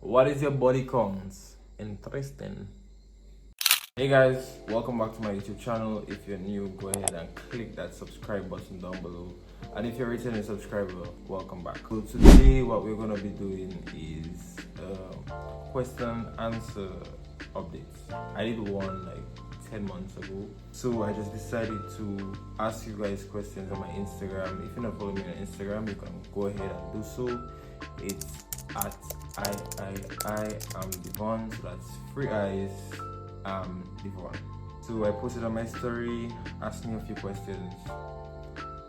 What is your body count? Interesting. Hey guys, welcome back to my YouTube channel. If you're new, go ahead and click that subscribe button down below. And if you're a returning subscriber, welcome back. So today what we're gonna be doing is question answer updates. I did one like 10 months ago. So I just decided to ask you guys questions on my Instagram. If you're not following me on Instagram, you can go ahead and do so. It's at I am Devon, so that's 3 eyes Devon. So I posted on my story asking a few questions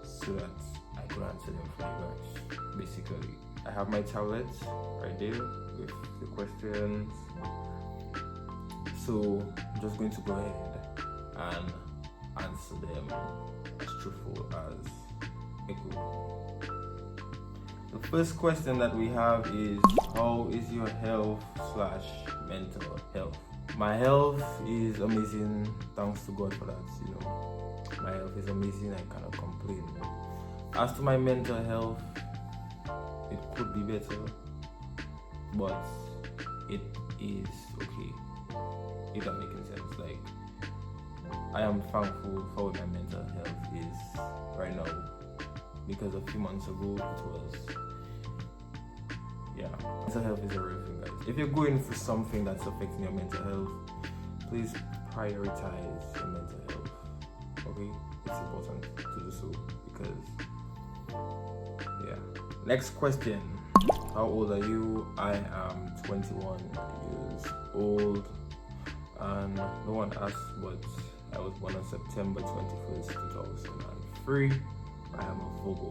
so that I could answer them for you guys. Basically, I have my tablet right there with the questions. So I'm just going to go ahead and answer them as truthful as I could. The first question that we have is, how is your health/mental health? My health is amazing, thanks to God for that, My health is amazing, I cannot complain. As to my mental health, it could be better, but it is okay. If that making sense. I am thankful for what my mental health is right now, because a few months ago it was, mental health is a real thing, guys. If you're going through something that's affecting your mental health, please prioritize your mental health. Okay, it's important to do so because Next question, how old are you? I am 21 years old, and no one asked, but I was born on September 21st, 2003. I am a Virgo.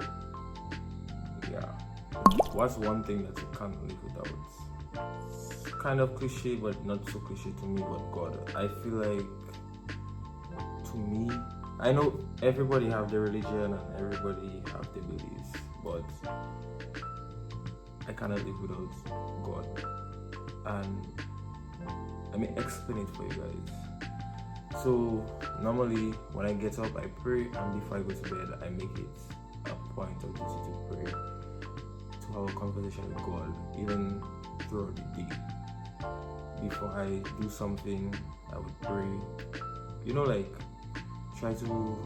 What's one thing that you can't live without? It's kind of cliche, but not so cliche to me, but God. I feel like, to me, I know everybody have their religion and everybody have their beliefs, but I cannot live without God. And let me explain it for you guys. So normally when I get up, I pray, and before I go to bed, I make it a point of duty to pray, to have a conversation with God, even throughout the day. Before I do something, I would pray.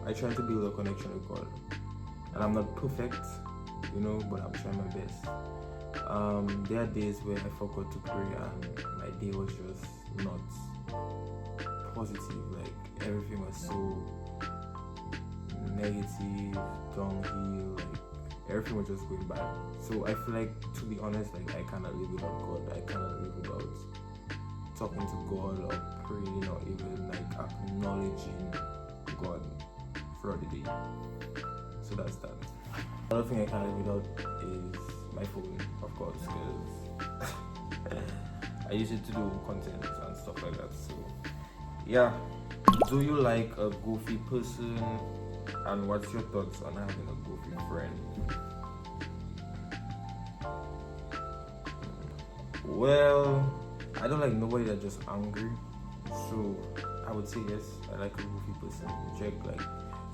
I try to build a connection with God. And I'm not perfect, but I'm trying my best. There are days where I forgot to pray and my day was just not positive. Everything was so negative, downhill, everything was just going bad. So I feel like, to be honest, I cannot live without God. I cannot live without talking to God or praying or even acknowledging God throughout the day. So that's that. Another thing I can't live without is my phone, of course, because I use it to do content and stuff like that. So do you like a goofy person, and what's your thoughts on having a goofy friend? Well, I don't like nobody that's just angry, so I would say yes, I like a goofy person.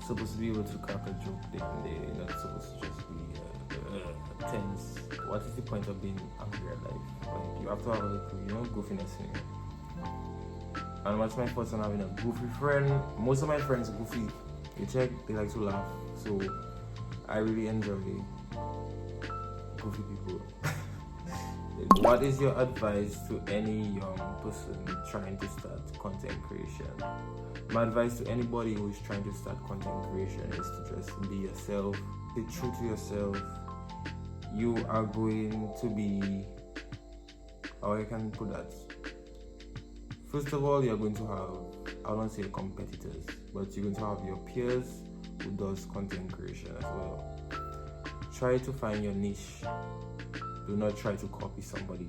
Supposed to be able to crack a joke there and there. You're not supposed to just be tense. What is the point of being angry at life? You have to have a little, goofiness in you. And what's my thoughts on having a goofy friend? Most of my friends are goofy. They like to laugh, so I really enjoy goofy people. What is your advice to any young person trying to start content creation? My advice to anybody who is trying to start content creation is to just be yourself, be true to yourself. You are going to be, how I can put that? First of all, you're going to have, I don't want to say competitors, but you're going to have your peers who does content creation as well. Try to find your niche. Do not try to copy somebody.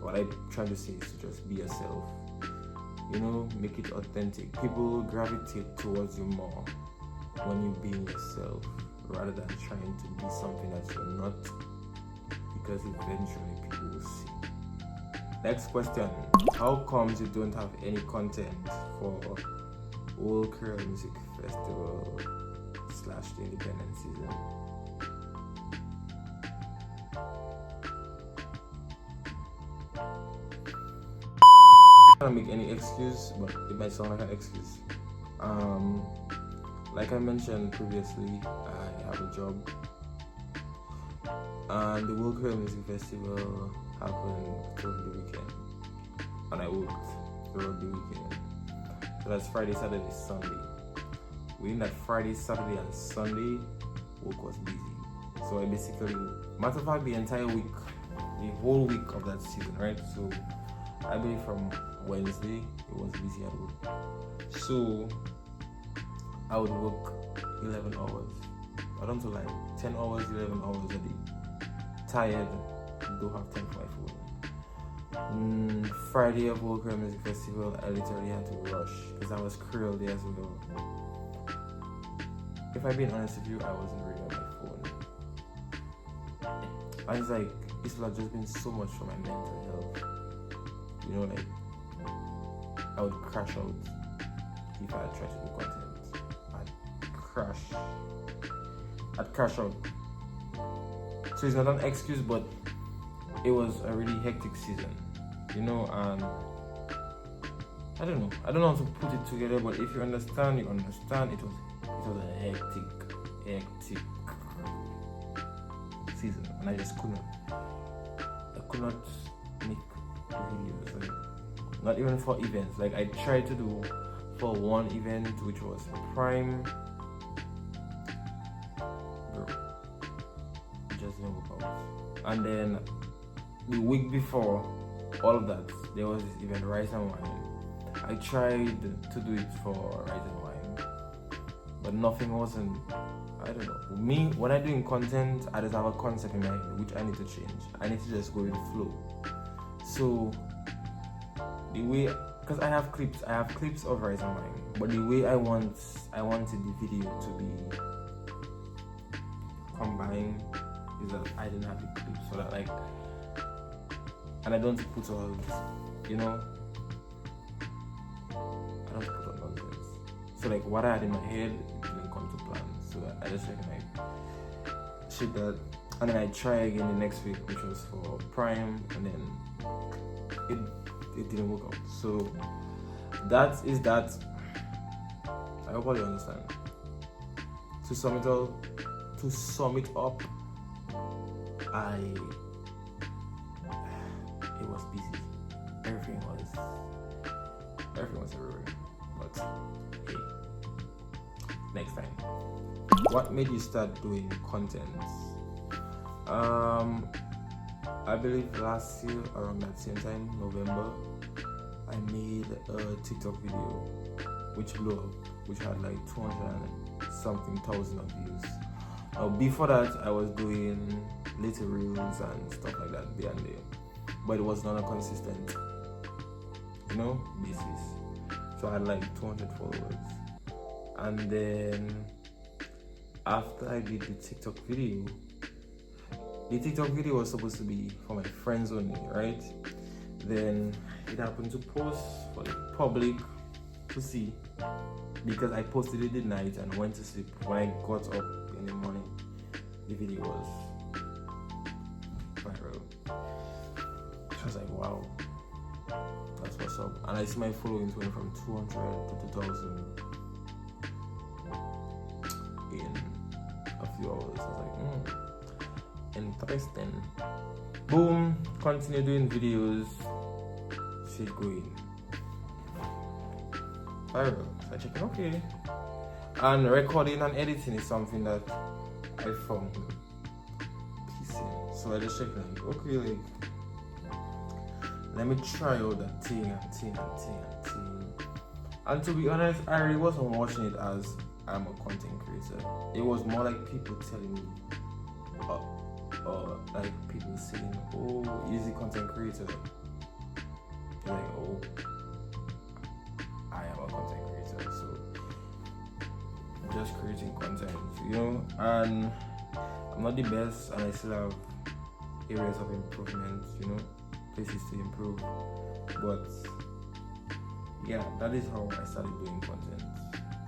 What I'm trying to say is to just be yourself. Make it authentic. People gravitate towards you more when you being yourself, rather than trying to be something that you're not, because eventually people will see. Next question. How comes you don't have any content for World Creole Music Festival / the Independence season? I don't make any excuse, but it might sound like an excuse. Like I mentioned previously, I have a job, and the World Korean Music Festival happened through the weekend, and I worked throughout the weekend. So that's Friday, Saturday, Sunday. Within that Friday, Saturday, and Sunday, work was busy. So I basically, matter of fact, the entire week, the whole week of that season, right? So I believe from Wednesday, it was busy at work. So I would work 11 hours. I don't know, like 10 hours, 11 hours a day. Tired, don't have time for my phone. Friday of World Korean Music Festival, I literally had to rush because I was Creole there as well. If I'm being honest with you, I wasn't really on my phone. I was like, this would have just been so much for my mental health. You know, like, I would crash out if I tried to do content. I'd crash out. So it's not an excuse, but it was a really hectic season, you know, and I don't know how to put it together, but if you understand, you understand. It was a hectic season, and I just could not make videos, like, not even for events. Like, I tried to do for one event, which was Prime. Bro, it just didn't work out. And then the week before all of that, there was this event, Rice and Wine. I tried to do it for Rice and Wine, but nothing wasn't, I don't know. Me, when I'm doing content, I just have a concept in my head which I need to change. I need to just go with the flow. So the way, because I have clips of Rice and Wine, but the way I wanted the video to be combined is that I didn't have the clips, so that, like, and I don't put all, you know, I don't put on nonsense. So, like, what I had in my head, it didn't come to plan. So I just shit that, and then I try again the next week, which was for Prime, and then it didn't work out. So that is that. I hope you understand. To sum it up, it was busy. Everything was everywhere. But hey, next time. What made you start doing content? I believe last year around that same time, November, I made a TikTok video which blew up, which had like 200 and something thousand of views. Before that, I was doing little reels and stuff like that here and there, but it was not a consistent, you know, basis. So I had like 200 followers, and then after I did the TikTok video was supposed to be for my friends only, right? Then it happened to post for the public to see, because I posted it at night and went to sleep. When I got up in the morning, the video was viral. So I was like, wow, that's what's up. And I see my followings went from 200 to 2,000 in a few hours. I was like, interesting. Boom, continue doing videos, shit going viral. So I check, okay. And recording and editing is something that I found PC. So I just checked, like, okay, like, let me try out that thing. And to be honest, I really wasn't watching it as I'm a content creator. It was more like people telling me, or like people saying, oh, easy content creator. Like, oh, I am a content creator, so just creating content, you know. And I'm not the best, and I still have areas of improvement, you know, places to improve. But yeah, that is how I started doing content.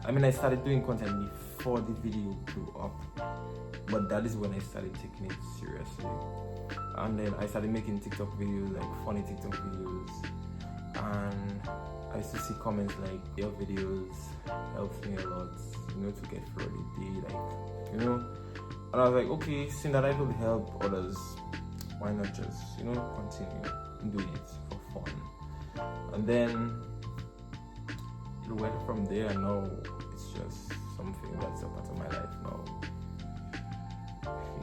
I mean, I started doing content before the video blew up, but that is when I started taking it seriously. And then I started making TikTok videos, like funny TikTok videos, and I used to see comments like, your videos helps me a lot, to get through the day, and I was like, okay, seeing that I could help others, why not just, continue doing it for fun. And then it went from there, and now it's just something that's a part of my life now.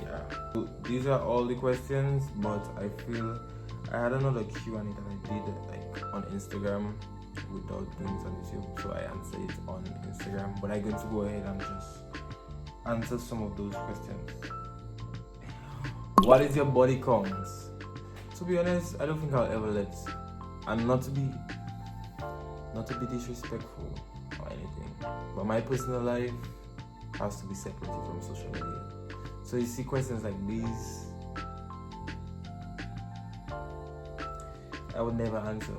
Yeah. So these are all the questions, but I feel I had another Q&A that I did on Instagram without doing it on YouTube, so I answered it on Instagram. But I'm going to go ahead and just answer some of those questions. What is your body count? To be honest, I don't think I'll ever let, and not to be disrespectful or anything, but my personal life has to be separated from social media. So you see questions like these, I would never answer.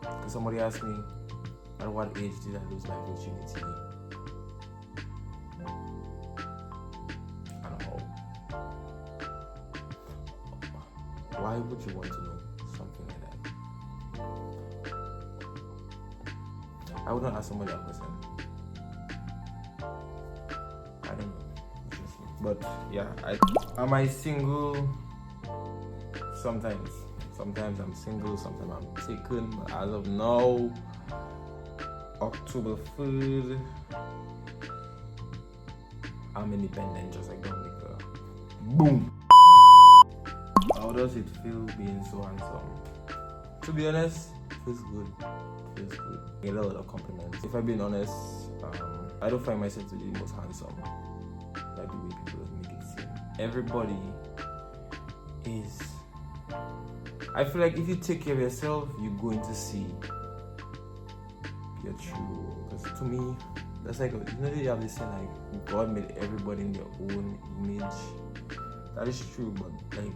Because somebody asked me, at what age did I lose my virginity? I don't know. Why would you want to know something like that? I wouldn't ask somebody that question. I don't know. But yeah, am I single? Sometimes I'm single, sometimes I'm taken. But as of now, October 3rd, I'm independent, just like Dominica. Boom. How does it feel being so handsome? To be honest, feels good. Feels good. I get a lot of compliments. If I'm being honest, I don't find myself to be the most handsome, like the way people make it seem. Everybody is. I feel like if you take care of yourself, you're going to see your true. Because to me, that's like, you have this saying like, God made everybody in their own image. That is true, but like,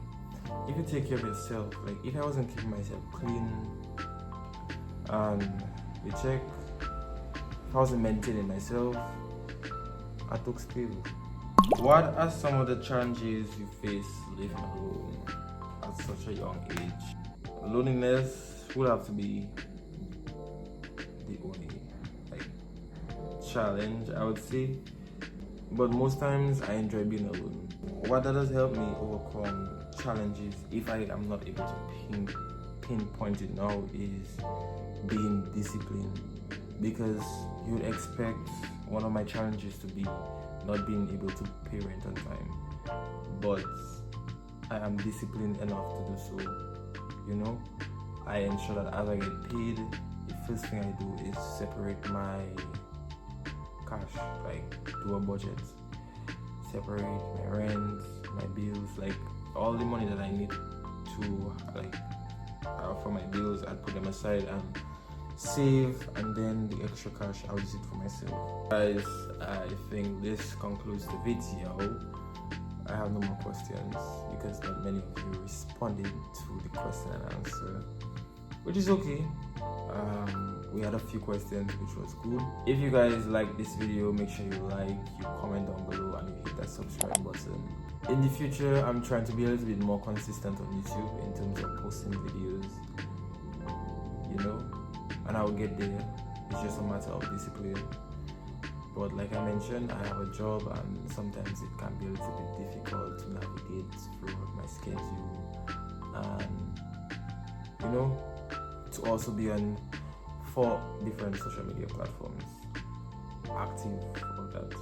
if you take care of yourself, like if I wasn't keeping myself clean, you check, if I wasn't maintaining myself, I took still. What are some of the challenges you face living alone at such a young age? Loneliness would have to be the only challenge, I would say. But most times I enjoy being alone. What does help me overcome challenges if I am not able to pinpoint it now is being disciplined. Because you would expect one of my challenges to be not being able to pay rent on time, but I am disciplined enough to do so. I ensure that as I get paid, the first thing I do is separate my cash, like do a budget, separate my rent, my bills, like all the money that I need to for my bills. I put them aside and save, and then the extra cash I'll use it for myself. Guys, I think this concludes the video. I have no more questions because not many of you responded to the question and answer, which is okay. We had a few questions, which was good. If you guys like this video, make sure you like, you comment down below, and you hit that subscribe button. In the future, I'm trying to be a little bit more consistent on YouTube in terms of posting videos, and I will get there. It's just a matter of discipline. But like I mentioned, I have a job, and sometimes it can be a little bit difficult to navigate through my schedule, and to also be on 4 different social media platforms, active, all that.